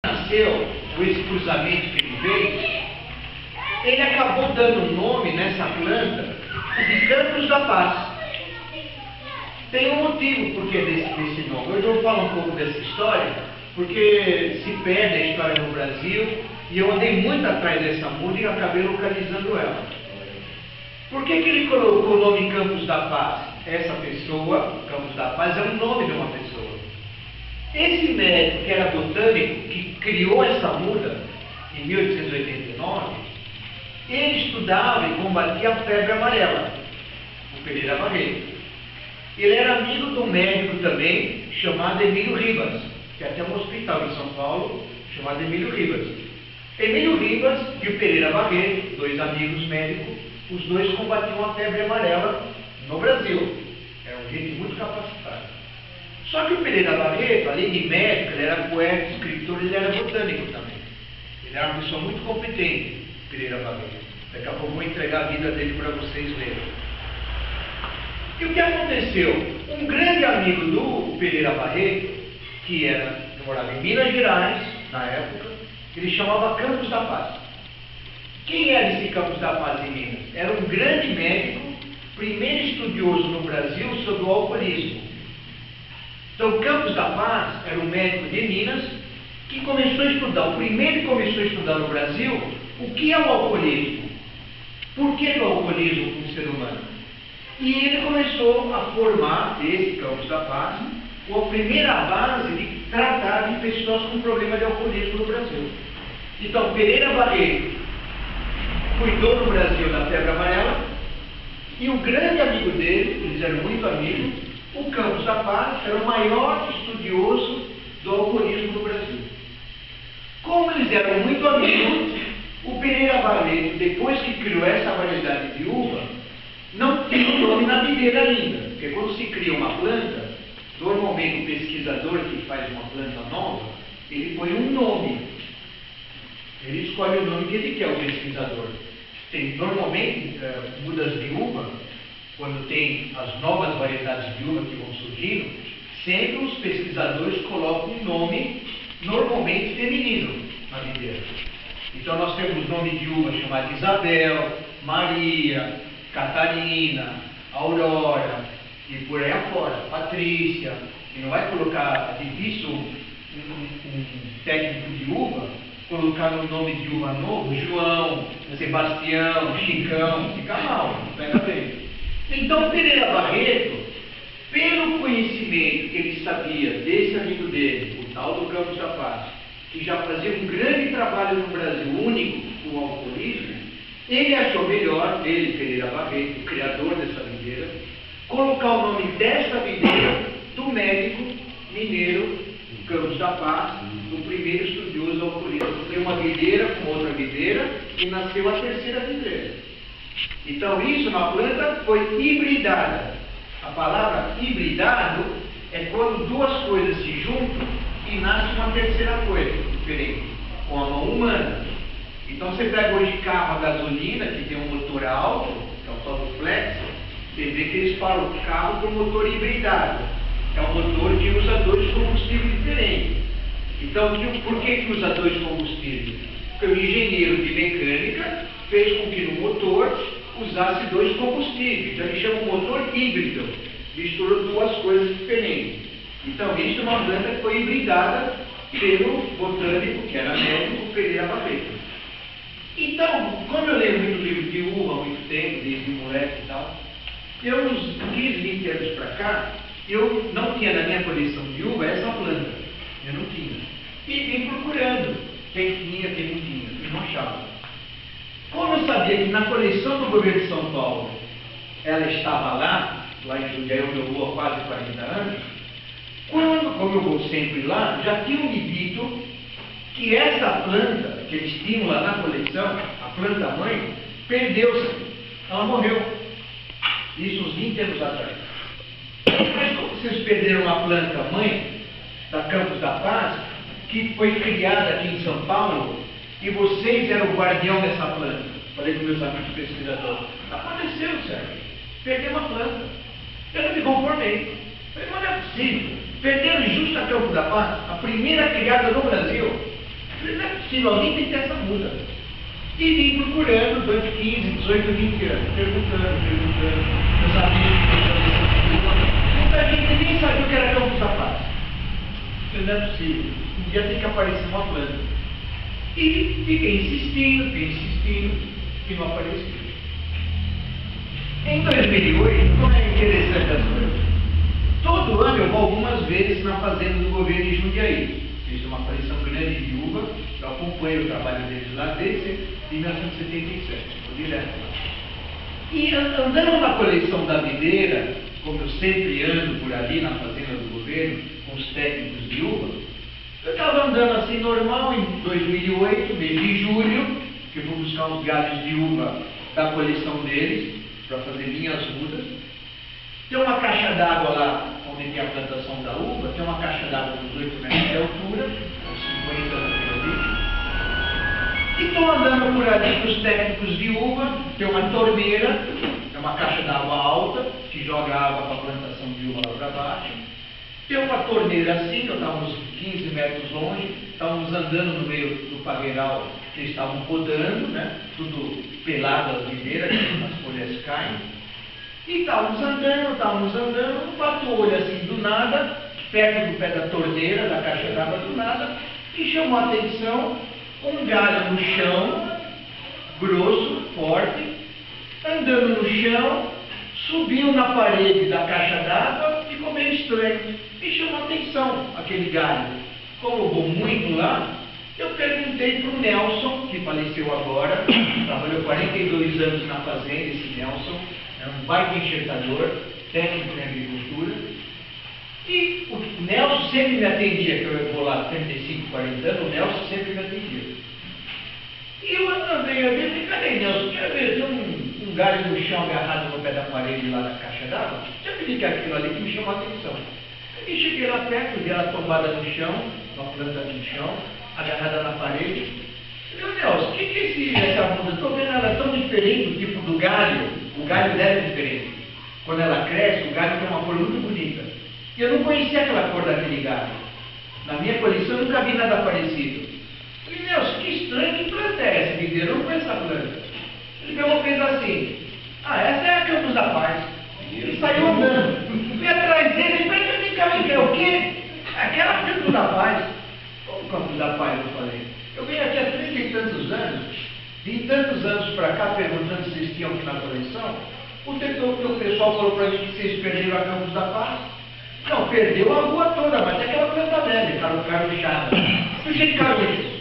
nasceu, com esse cruzamento que ele fez, ele acabou dando nome nessa planta de Campos da Paz. Tem um motivo por que desse nome. Hoje eu vou falar um pouco dessa história, porque se perde a história no Brasil, e eu andei muito atrás dessa muda e acabei localizando ela. Por que ele colocou o nome Campos da Paz? Essa pessoa, Campos da Paz, é o nome de uma pessoa. Esse médico, que era botânico, que criou essa muda em 1889, ele estudava e combatia a febre amarela, o Pereira Barreto. Ele era amigo de um médico também, chamado Emílio Ribas, que até um hospital em São Paulo, chamado Emílio Ribas. Emílio Ribas e o Pereira Barreto, dois amigos médicos, os dois combatiam a febre amarela no Brasil. Era um gente muito capacitado. Só que o Pereira Barreto, além de médico, ele era poeta, escritor, ele era botânico também. Ele era uma pessoa muito competente, Pereira Barreto. Daqui a pouco eu vou entregar a vida dele para vocês verem. E o que aconteceu? Um grande amigo do Pereira Barreto, que morava em Minas Gerais, na época, ele chamava Campos da Paz. Quem era esse Campos da Paz em Minas? Era um grande médico, primeiro estudioso no Brasil sobre o alcoolismo. Então, Campos da Paz era um médico de Minas que começou a estudar, o primeiro que começou a estudar no Brasil, o que é o alcoolismo? Por que o alcoolismo com o ser humano? E ele começou a formar, esse Campos da Paz, a primeira base de tratar de pessoas com problema de alcoolismo no Brasil. Então, Pereira Barreto cuidou no Brasil da febre amarela, e o grande amigo dele, eles eram muito amigos, o Campos da Paz era o maior estudioso do alcoolismo no Brasil. Como eles eram muito amigos, o Pereira Barreto, depois que criou essa variedade de uva, não tinha o nome na videira ainda, porque quando se cria uma planta, normalmente o pesquisador que faz uma planta nova, ele põe um nome. Ele escolhe o nome que ele quer, o pesquisador. Tem normalmente mudas de uva, quando tem as novas variedades de uva que vão surgindo, sempre os pesquisadores colocam um nome normalmente feminino na videira. Então nós temos nome de uva chamado Isabel, Maria, Catarina, Aurora e por aí afora, Patrícia. E não vai colocar, é difícil um técnico de uva colocar no nome de uva novo, João, Sebastião, Chicão, fica mal, não pega bem. Então Pereira Barreto, pelo conhecimento que ele sabia desse amigo dele, o tal do Campos da Paz, que já fazia um grande trabalho no Brasil, único com o alcoolismo, ele achou melhor, ele, Pereira Barreto, o criador dessa videira, colocar o nome dessa videira do médico mineiro Campos da Paz, o primeiro estudioso alcoolista. Tem uma videira com outra videira e nasceu a terceira videira. Então isso na planta foi hibridada. A palavra hibridado é quando duas coisas se juntam e nasce uma terceira coisa diferente, com a mão humana. Então você pega hoje carro a gasolina, que tem um motor alto, que é o tal do flex, você vê que eles falam carro com motor hibridado. É um motor que usa dois combustíveis diferentes. Então, por que usa dois combustíveis? Porque o engenheiro de mecânica fez com que no motor usasse dois combustíveis. Então, ele chama o motor híbrido. Misturou duas coisas diferentes. Então, isso é uma planta que foi hibridada pelo botânico, que era médico, Pereira Barreto. Então, como eu leio muito livro de uva há muito tempo, desde moleque e tal, eu, uns 15, 20 anos para cá, eu não tinha na minha coleção de uva essa planta. Eu não tinha. E vim procurando quem tinha, quem não tinha. E não achava. Como eu sabia que na coleção do governo de São Paulo ela estava lá em Jundiaí, onde eu vou há quase 40 anos, como eu vou sempre lá, já tinham me dito que essa planta que eles tinham lá na coleção, a planta mãe, perdeu-se. Ela morreu. Isso uns 20 anos atrás. Mas como vocês perderam a planta mãe da Campos da Paz, que foi criada aqui em São Paulo, e vocês eram o guardião dessa planta? Falei com meus amigos pesquisadores. Aconteceu, Sérgio. Perdemos a planta. Eu não me conformei. Falei, mas não é possível. Perderam justo a Campos da Paz, a primeira criada no Brasil. Não é possível, alguém tem que ter essa muda. E vim procurando durante 15, 18, 20 anos, perguntando, meus amigos, muita gente nem sabia o que era Campos da Paz. Não é possível, um dia tem que aparecer uma planta. E fiquei insistindo, e não aparecia. Em 2008, como é interessante as coisas, todo ano eu vou algumas vezes na fazenda do governo de Jundiaí. Fiz uma aparição grande de uva, eu acompanho o trabalho deles lá desde 1977, estou direto lá. E andando na coleção da videira, como eu sempre ando por ali na fazenda do governo, com os técnicos de uva, eu estava andando assim normal em 2008, mês de julho, que eu vou buscar uns galhos de uva da coleção deles, para fazer minhas mudas. Tem uma caixa d'água lá, onde tem a plantação da uva, tem uma caixa d'água de 18 metros de altura, uns 50 metros ali. E estou andando por ali com os técnicos de uva, tem uma torneira, é uma caixa d'água alta, que joga água para a plantação de uva lá para baixo. Tem uma torneira assim, eu estava uns 15 metros longe, estávamos andando no meio do pagueiral, que eles estavam podando, né? Tudo pelado as videiras, as folhas caem. E estávamos andando, bato o olho assim do nada, perto do pé da torneira, da caixa d'água do nada, e chamou a atenção um galho no chão, grosso, forte, andando no chão, subiu na parede da caixa d'água, ficou meio estranho. Me chamou a atenção aquele galho. Como eu vou muito lá, eu perguntei para o Nelson, que faleceu agora, trabalhou 42 anos na fazenda, esse Nelson, é um baita enxertador, técnico em agricultura. E o Nelson sempre me atendia, que eu vou lá 35, 40 anos, o Nelson sempre me atendia. E eu andei a ver, cadê Nelson? Quer ver, tem um galho no chão agarrado no pé da parede lá na caixa d'água? Já me que aquilo ali que me chamou a atenção. E cheguei lá perto, vi ela tombada no chão, uma planta no chão, agarrada na parede. Meu Nelson, o que é essa muda? Estou vendo ela tão diferente do tipo do galho. O galho dela é diferente. Quando ela cresce, o galho tem uma cor muito bonita. E eu não conhecia aquela cor daquele galho. Na minha coleção eu nunca vi nada parecido. Eu falei, Nelson, que estranho, que planta é essa? Eu não conheço essa planta. Ele pegou e fez assim, essa é a Campos da Paz. E saiu andando. Fui atrás dele, e falei, vem cá, o quê? Aquela Campos da Paz. Como Campos da Paz, eu falei? Eu venho aqui há 30 e tantos anos, vim tantos anos para cá perguntando se vocês tinham aqui na coleção. O pessoal falou para mim que vocês perderam a Campos da Paz. Não, perdeu a rua toda, mas é aquela planta velha, caruchada. Por que carucha?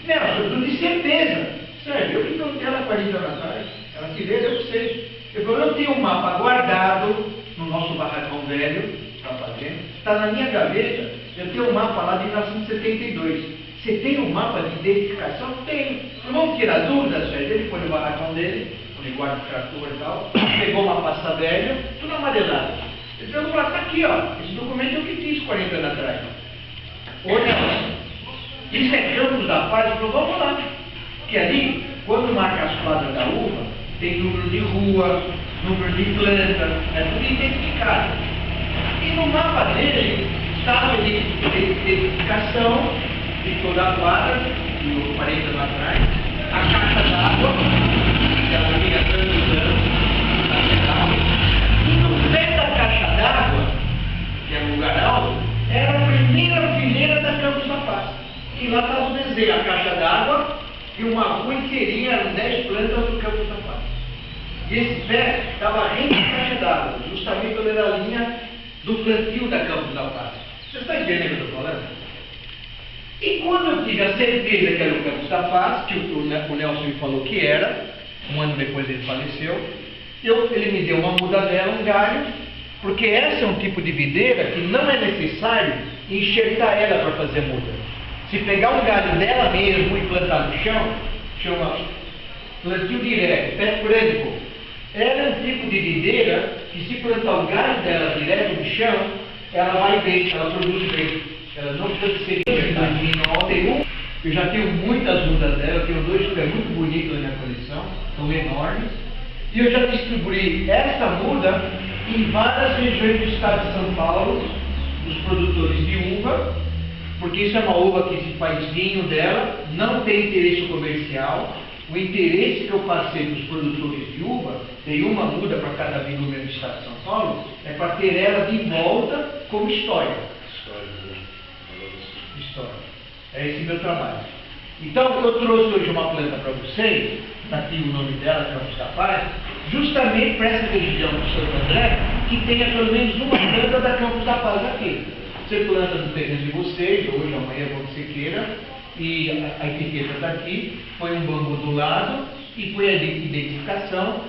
Nelson, eu estou de certeza. Sério, eu que plantei ela 40 anos atrás. Ela se vê, eu sei. Eu falei, eu tenho um mapa guardado no nosso barracão velho, está fazendo. Está na minha gaveta, eu tenho um mapa lá de 1972. Você tem um mapa de identificação? Tenho. Não vamos tirar dúvidas, Sérgio. Ele foi no barracão dele, onde guarda o trator e tal, pegou uma pasta velha, tudo amarelado. Ele falou, está aqui, ó. Esse documento eu que fiz 40 anos atrás. Ô, Nelson, isso é Campos da Paz? Ele falou, vamos lá. Porque ali, quando marca as quadras da uva, tem número de rua, número de planta, é tudo identificado. E no mapa dele estava a identificação de toda a quadra, de 40 anos atrás, a caixa d'água, que ela vinha tantos anos, e no pé da caixa d'água, que é o lugar alto, era a primeira fileira da Campos da Paz. E lá estava o desenho, a caixa d'água e uma rua inteirinha, eram 10 plantas do Campos da Paz. E esse pé estava rente à caixa d'água, justamente pela linha do plantio da Campos da Paz. Você está entendendo o que eu estou falando? E quando eu tive a certeza que era o Campos da Paz, que o Nelson me falou que era, um ano depois ele faleceu, ele me deu uma mudadela, um galho, porque essa é um tipo de videira que não é necessário enxertar ela para fazer muda. Se pegar um galho dela mesmo e plantar no chão, chama plantio direto, pé frântico. Ela é um tipo de videira que, se plantar o galho dela direto no chão, ela vai bem, ela produz bem. Ela não precisa ser enxertada. Eu já tenho muitas mudas dela, eu tenho 2 que é muito bonitos na minha coleção, são enormes. E eu já distribuí essa muda em várias regiões do estado de São Paulo, dos produtores de uva, porque isso é uma uva que se faz vinho dela, não tem interesse comercial. O interesse que eu passei para os produtores de uva, dei uma muda para cada vinho no meu estado de São Paulo, é para ter ela de volta como história. História. É esse meu trabalho. Então, eu trouxe hoje uma planta para vocês, está aqui o nome dela, Campos da Paz, justamente para essa região do Santo André, que tenha pelo menos uma planta da Campos da Paz aqui. Você planta no terreno de vocês, hoje, amanhã, quando você queira, e a etiqueta está aqui, põe um bambu do lado e põe a identificação